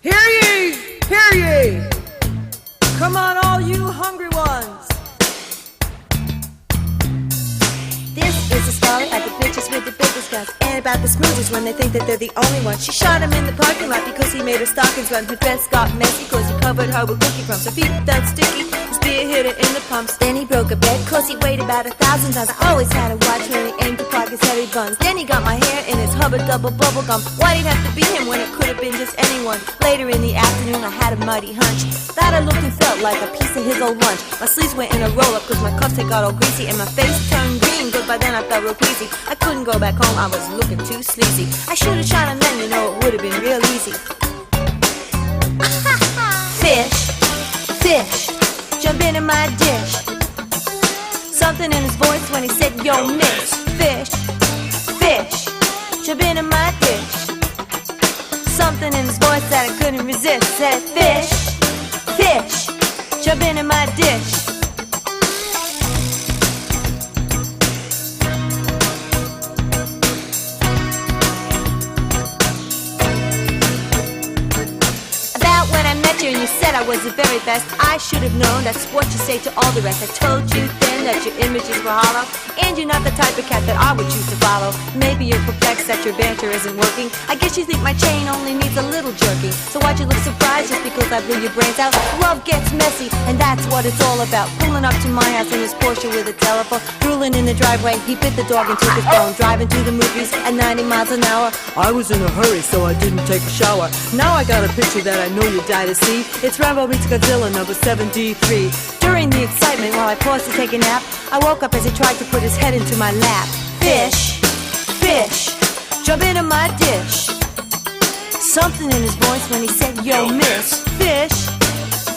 Hear ye! Hear ye! Come on, all you hungry ones! This is a story about the bitches with the biggest guns, and about the smoozers when they think that they're the only ones. She shot him in the parking lot because he made her stockings run. Her dress got messy cause he covered her with cookie crumbs. Her feet felt sticky, his beer hit her in the pumps. Then he broke a bed cause he weighed about 1,000 tons. I always had a watch when he aimed to park his heavy buns. Then he got my hair in his hubba double bubble gum. Why'd it have to be him when it could have been just anyone? Later in the afternoon I had a mighty hunch that I looked and felt like a piece of his old lunch. My sleeves went in a roll up cause my cuffs had got all greasy, and my face turned green cause by then I felt real queazy. I couldn't go back home, I was looking too sleazy. I should've shot him then, you know, it would've been real easy. Fish, fish, jump into my dish. Something in his voice when he said, yo, miss. Fish, fish, jump into my dish. Something in his voice that I couldn't resist. Said, fish, fish, jump into my dish. And you said I was the very best. I should have known, that's what you say to all the rest. I told you then that your images were hollow, and you're not the type of cat that I would choose to follow. Maybe you're perplexed that your banter isn't working. I guess you think my chain only needs a little jerking. So why'd you look surprised just because I blew your brains out? Love gets messy, and that's what it's all about. Pulling up to my house in his Porsche with a telephone, drooling in the driveway, he bit the dog and took his bone. Driving to the movies at 90 miles an hour. I was in a hurry, so I didn't take a shower. Now I got a picture that I know you'd die to see. It's Rambo meets Godzilla number 73. During the excitement, while I paused to take a nap, I woke up as he tried to put his head into my lap. Fish, fish, jump into my dish. Something in his voice when he said, yo, miss. Fish,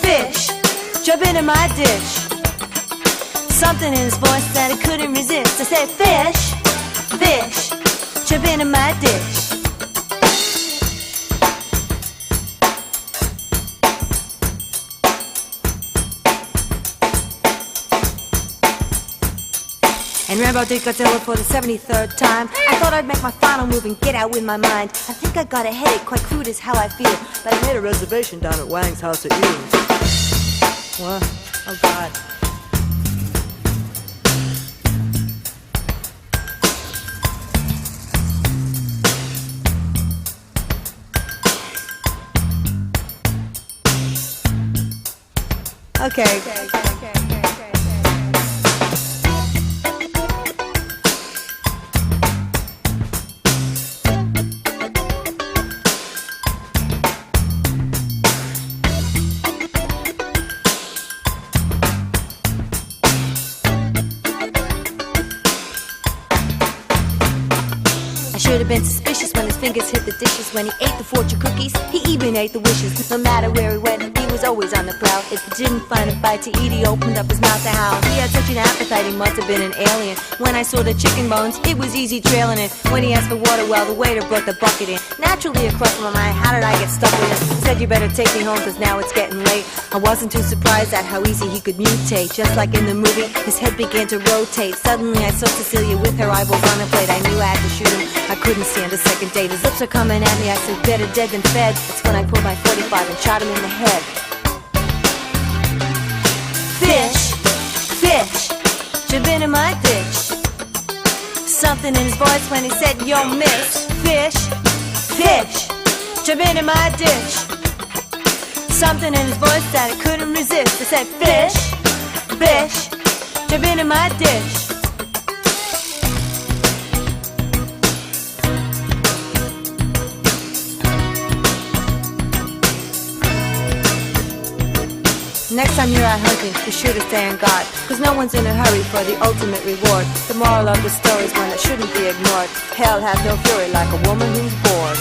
fish, jump into my dish. Something in his voice that I couldn't resist. I said, fish, fish, jump into my dish. And Rambo did Godzilla for the 73rd time. I thought I'd make my final move and get out with my mind. I think I got a headache, quite crude is how I feel. But I made a reservation down at Wang's House at Ealing. What? Oh God. Okay. Should have been suspicious when his fingers hit the dishes. When he ate the fortune cookies, he even ate the wishes. No matter where he went, he was always on the prowl. If he didn't find a bite to eat, he opened up his mouth to howl. He had such an appetite, he must have been an alien. When I saw the chicken bones, it was easy trailing it. When he asked for water, well, the waiter brought the bucket in. Naturally across my mind, how did I get stuck with him? He said, you better take me home, cause now it's getting late. I wasn't too surprised at how easy he could mutate. Just like in the movie, his head began to rotate. Suddenly I saw Cecilia with her eyeballs on a plate. I knew I had to shoot him. I couldn't stand a second date. His lips are coming at me. I said, better dead than fed. That's when I pulled my 45 and shot him in the head. Fish, fish, jump into my dish. Something in his voice when he said, yo, miss. Fish, fish, jump into my dish. Something in his voice that I couldn't resist. I said, fish, fish, jump into my dish. Next time you're out hunting, be sure to stay on guard, cause no one's in a hurry for the ultimate reward. The moral of the story is one that shouldn't be ignored. Hell has no fury like a woman who's bored.